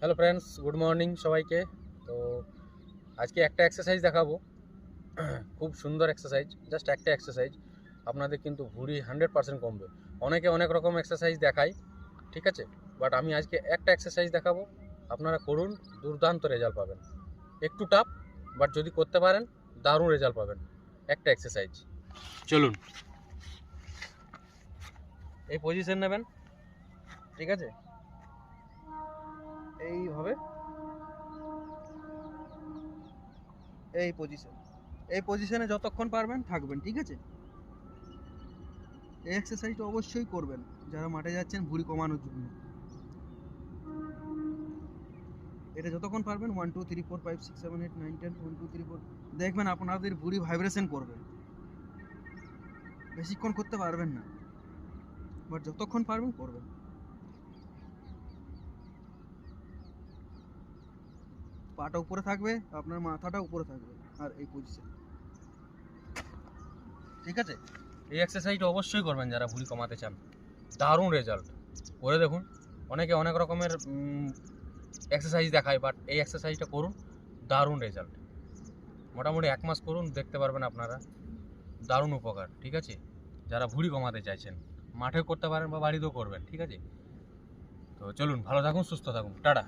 Hello friends, good morning সবাইকে। তো আজকে একটা এক্সারসাইজ দেখাবো, খুব সুন্দর এক্সারসাইজ। জাস্ট একটা এক্সারসাইজ, আপনাদের কিন্তু ভুঁড়ি 100% কমবে। অনেকে অনেক রকম এক্সারসাইজ দেখায়, ঠিক আছে, বাট আমি আজকে একটা এক্সারসাইজ দেখাবো, আপনারা করুন, দুর্দান্ত রেজাল্ট পাবেন। একটু টাফ, বাট যদি করতে পারেন দারুণ রেজাল্ট পাবেন। একটা এক্সারসাইজ, চলুন। এই পজিশন নেবেন, ঠিক আছে, এইভাবে এই পজিশনে যতক্ষণ পারবেন থাকবেন, ঠিক আছে। এই এক্সারসাইজটা অবশ্যই করবেন যারা মাঠে যাচ্ছেন ভুঁড়ি কমানোর জন্য। এটা যতক্ষণ পারবেন 1 2 3 4 5 6 7 8 9 10 1 2 3 4 দেখবেন আপনাদের ভুঁড়ি ভাইব্রেশন করবে। বেশিক্ষণ করতে পারবেন না, বাট যতক্ষণ পারবেন করবেন। পাটা উপরে থাকবে, আপনার মাথাটা উপরে থাকবে, আর এই পজিশন, ঠিক আছে। এই এক্সারসাইজটা অবশ্যই করবেন যারা ভুঁড়ি কমাতে চান, দারুণ রেজাল্ট। করে দেখুন। অনেকে অনেক রকমের এক্সারসাইজ দেখায়, বাট এই এক্সারসাইজটা করুন, দারুণ রেজাল্ট। মোটামুটি 1 মাস করুন, দেখতে পারবেন আপনারা দারুণ উপকার, ঠিক আছে। যারা ভুঁড়ি কমাতে চাইছেন মাঠেও করতে পারেন বা বাড়িতেও করবেন, ঠিক আছে। তো চলুন, ভালো থাকুন, সুস্থ থাকুন, টাটা।